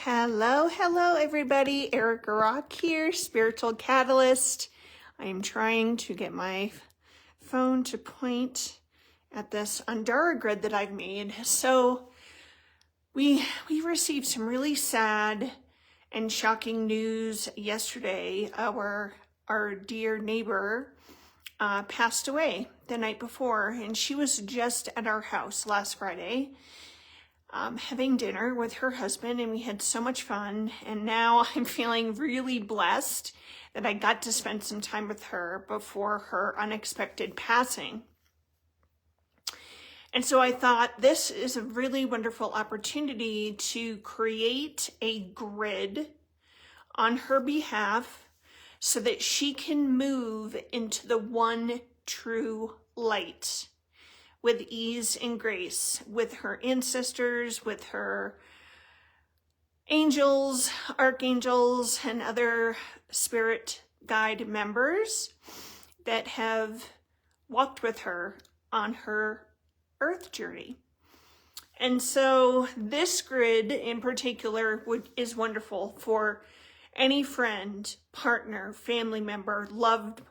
Hello, everybody. Erica Rock here, Spiritual Catalyst. I am trying to get my phone to point at this Andara Grid that I've made. So we received some really sad and shocking news yesterday. Our dear neighbor passed away the night before, and she was just at our house last Friday. Having dinner with her husband, and we had so much fun, and now I'm feeling really blessed that I got to spend some time with her before her unexpected passing. And so I thought this is a really wonderful opportunity to create a grid on her behalf so that she can move into the one true light with ease and grace, with her ancestors, with her angels, archangels, and other spirit guide members that have walked with her on her earth journey. And so this grid in particular is wonderful for any friend, partner, family member, loved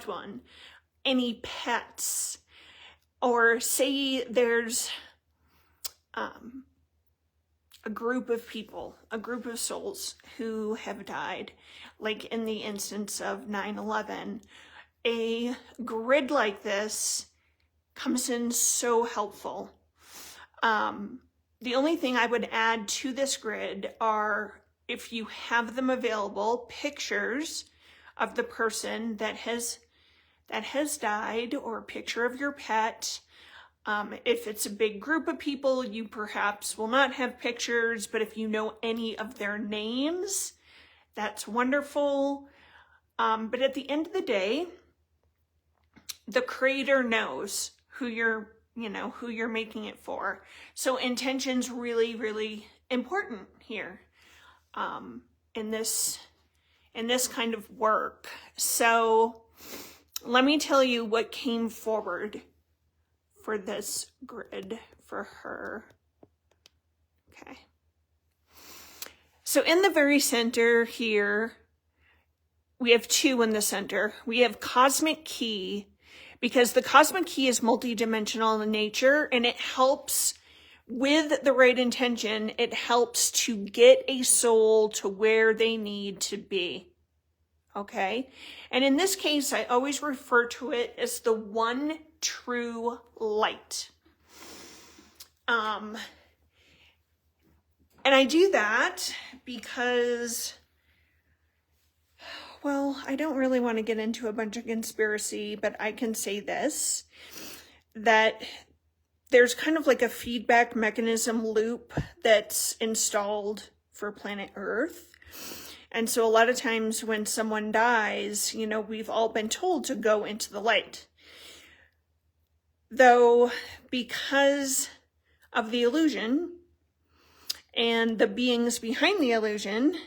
one, any pets, or say there's a group of people, a group of souls who have died, like in the instance of 9/11. A grid like this comes in so helpful. The only thing I would add to this grid are, if you have them available, pictures of the person that has died, or a picture of your pet. If it's a big group of people, you perhaps will not have pictures, but if you know any of their names, that's wonderful. But at the end of the day, the Creator knows who you're making it for. So intention's really, really important here, in this kind of work. So let me tell you what came forward for this grid for her. Okay. So in the very center here, we have two in the center. We have Cosmic Key, because the Cosmic Key is multidimensional in nature, and it helps with the right intention. It helps to get a soul to where they need to be. Okay, and in this case, I always refer to it as the one true light. And I do that because, well, I don't really want to get into a bunch of conspiracy, but I can say this, that there's kind of like a feedback mechanism loop that's installed for planet Earth. And so a lot of times when someone dies, we've all been told to go into the light. Though, because of the illusion and the beings behind the illusion,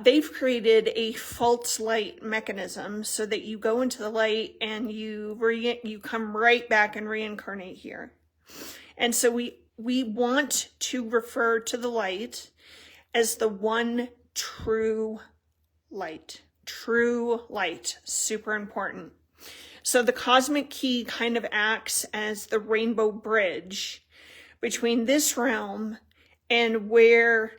they've created a false light mechanism so that you go into the light and you come right back and reincarnate here. And so we want to refer to the light as the one true light. True light, super important. So the Cosmic Key kind of acts as the rainbow bridge between this realm and where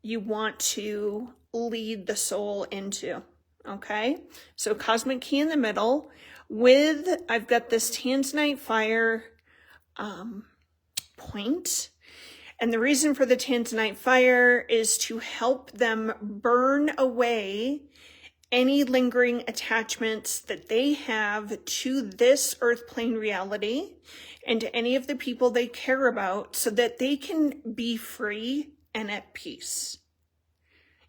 you want to lead the soul into. Okay, so Cosmic Key in the middle with, I've got this Tanzanite Fire point. And the reason for the Tanzanite Fire is to help them burn away any lingering attachments that they have to this earth plane reality and to any of the people they care about, so that they can be free and at peace,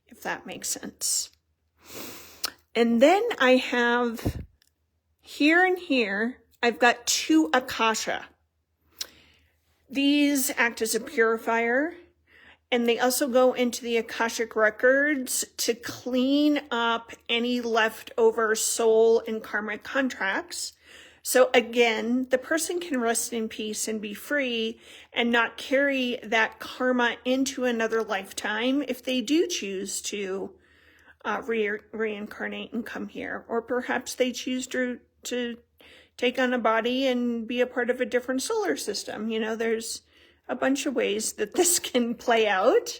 if that makes sense. And then I have here and here, I've got two Akasha. These act as a purifier, and they also go into the Akashic records to clean up any leftover soul and karmic contracts So again, the person can rest in peace and be free and not carry that karma into another lifetime if they do choose to reincarnate and come here. Or perhaps they choose to take on a body and be a part of a different solar system. You know, there's a bunch of ways that this can play out.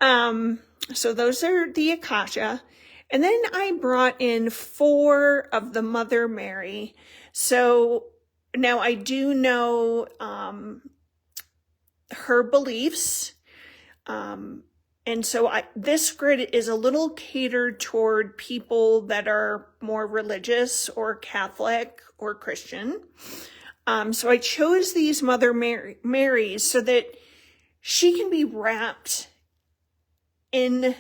So those are the Akasha. And then I brought in 4 of the Mother Mary. So now I do know her beliefs. And so this grid is a little catered toward people that are more religious or Catholic or Christian. So I chose these Mother Marys so that she can be wrapped in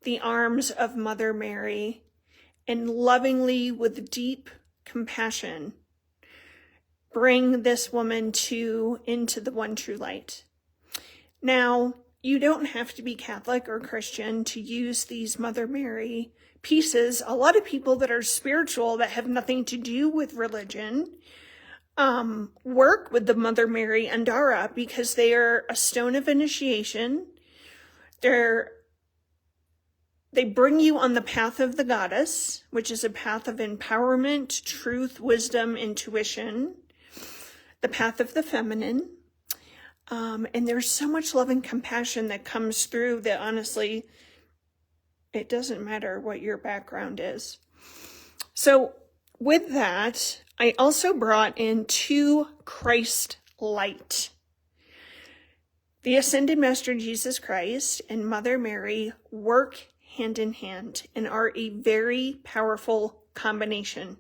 the arms of Mother Mary and lovingly, with deep compassion, bring this woman into the one true light. Now, you don't have to be Catholic or Christian to use these Mother Mary pieces. A lot of people that are spiritual, that have nothing to do with religion, work with the Mother Mary Andara because they are a stone of initiation. They bring you on the path of the goddess, which is a path of empowerment, truth, wisdom, intuition, the path of the feminine. And there's so much love and compassion that comes through that honestly, it doesn't matter what your background is. So with that, I also brought in 2 Christ light. The Ascended Master Jesus Christ and Mother Mary work hand in hand and are a very powerful combination.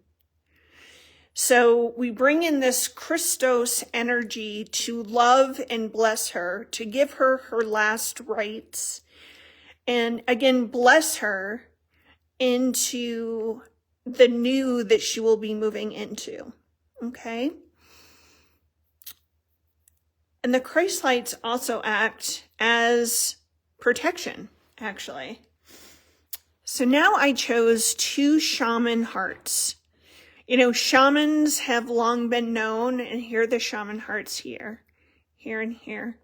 So we bring in this Christos energy to love and bless her, to give her her last rites, and again, bless her into the new that she will be moving into, okay? And the Christ lights also act as protection, actually. So now I chose 2 shaman hearts. You know, shamans have long been known, and here are the shaman hearts here and here.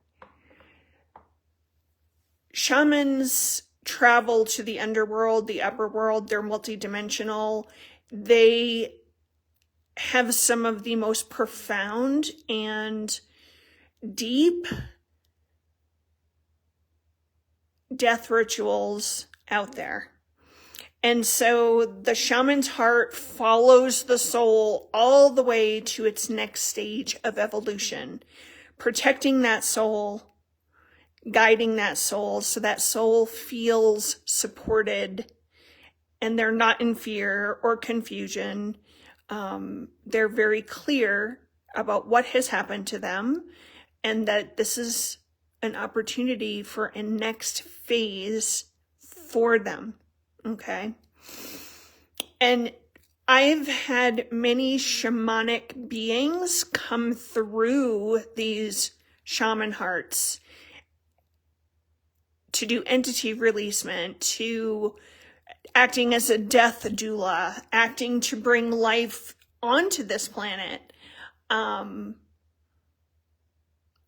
Shamans travel to the underworld, the upper world. They're multidimensional. They have some of the most profound and deep death rituals out there. And so the shaman's heart follows the soul all the way to its next stage of evolution, protecting that soul, guiding that soul so that soul feels supported and they're not in fear or confusion. They're very clear about what has happened to them and that this is an opportunity for a next phase for them. Okay. And I've had many shamanic beings come through these shaman hearts to do entity releasement, to acting as a death doula, acting to bring life onto this planet,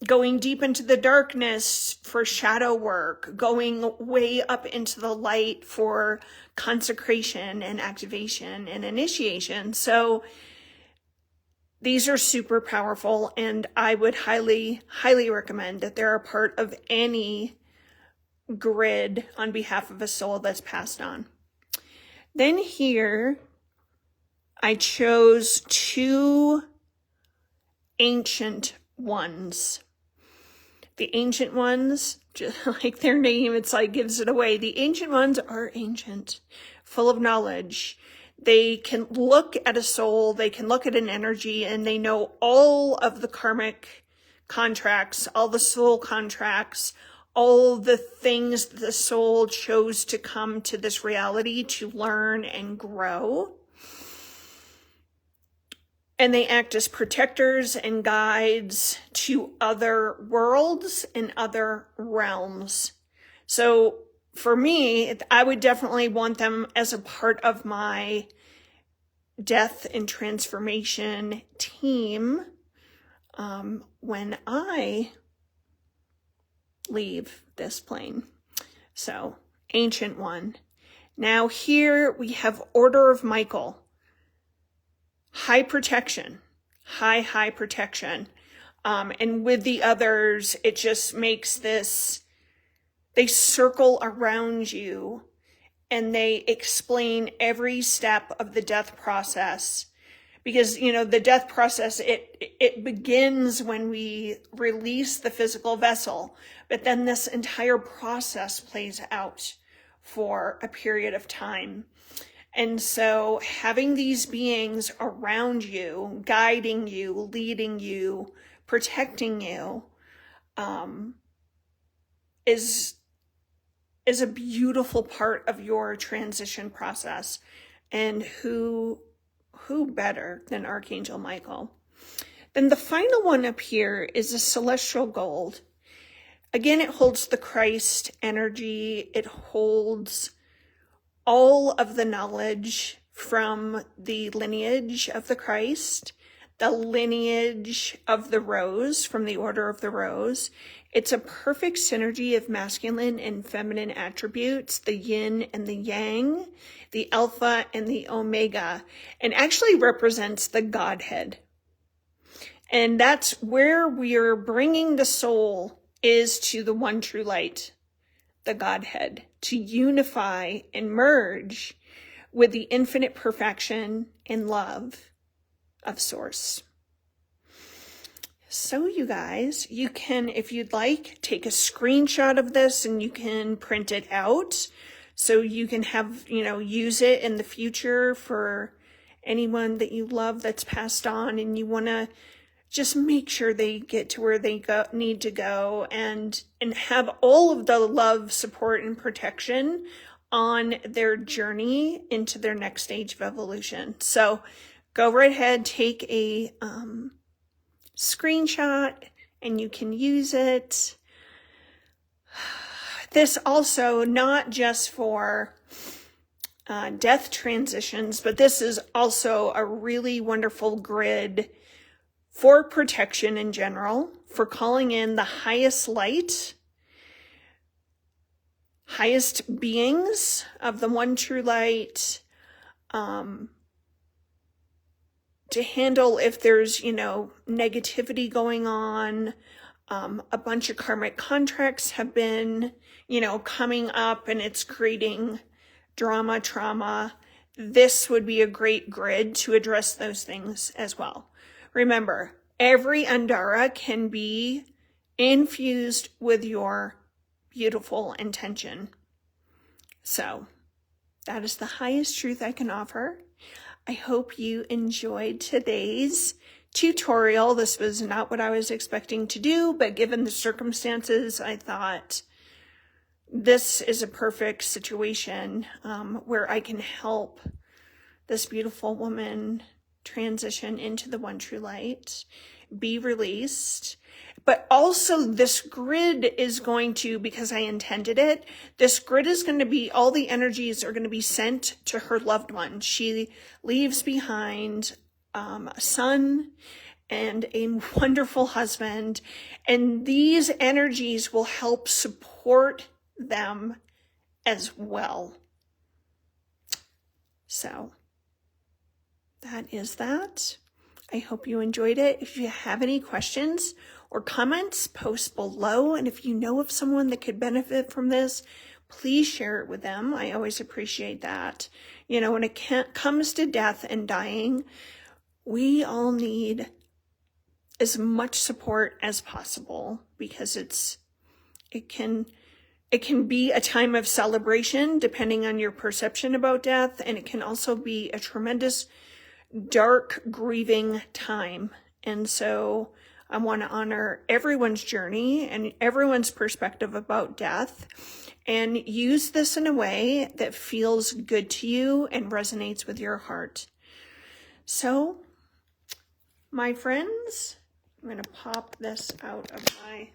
going deep into the darkness for shadow work, going way up into the light for consecration and activation and initiation. So these are super powerful, and I would highly, highly recommend that they're a part of any grid on behalf of a soul that's passed on. Then here, I chose 2 ancient ones. The ancient ones, just like their name, it's like gives it away. The ancient ones are ancient, full of knowledge. They can look at a soul, they can look at an energy, and they know all of the karmic contracts, all the soul contracts, all the things the soul chose to come to this reality to learn and grow. And they act as protectors and guides to other worlds and other realms. So for me, I would definitely want them as a part of my death and transformation team when I leave this plane. So, Ancient One. Now here we have Order of Michael. High protection. High protection. And with the others, it just makes this, they circle around you and they explain every step of the death process. Because, you know, the death process, it begins when we release the physical vessel, but then this entire process plays out for a period of time. And so having these beings around you, guiding you, leading you, protecting you, is a beautiful part of your transition process. And who better than Archangel Michael? Then the final one up here is a celestial gold. Again, it holds the Christ energy. It holds all of the knowledge from the lineage of the Christ, the lineage of the rose from the Order of the Rose. It's a perfect synergy of masculine and feminine attributes, the yin and the yang, the alpha and the omega, and actually represents the Godhead. And that's where we're bringing the soul, is to the one true light, the Godhead, to unify and merge with the infinite perfection and love of Source. So you guys, you can, if you'd like, take a screenshot of this and you can print it out so you can have, you know, use it in the future for anyone that you love that's passed on and you want to just make sure they get to where they need to go and have all of the love, support, and protection on their journey into their next stage of evolution. So go right ahead, take a screenshot and you can use it. This also not just for death transitions, but this is also a really wonderful grid for protection in general, for calling in the highest light, highest beings of the one true light, to handle if there's, you know, negativity going on. A bunch of karmic contracts have been, you know, coming up and it's creating drama, trauma. This would be a great grid to address those things as well. Remember, every Andara can be infused with your beautiful intention. So that is the highest truth I can offer. I hope you enjoyed today's tutorial. This was not what I was expecting to do, but given the circumstances, I thought this is a perfect situation where I can help this beautiful woman transition into the one true light, be released. But also this grid is going to, because I intended it, this grid is going to be, all the energies are going to be sent to her loved one. She leaves behind a son and a wonderful husband, and these energies will help support them as well. So that is that. I hope you enjoyed it. If you have any questions or comments, post below. And if you know of someone that could benefit from this, please share it with them. I always appreciate that. You know, when it comes to death and dying, we all need as much support as possible because it can be a time of celebration depending on your perception about death, and it can also be a tremendous dark grieving time. And so I want to honor everyone's journey and everyone's perspective about death and use this in a way that feels good to you and resonates with your heart. So, my friends, I'm going to pop this out of my,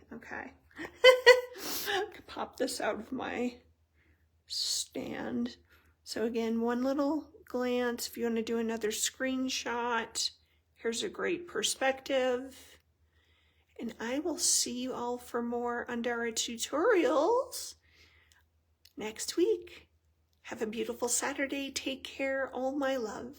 pop this out of my stand. So again, one little glance. If you want to do another screenshot, here's a great perspective. And I will see you all for more Andara tutorials next week. Have a beautiful Saturday. Take care. All my love.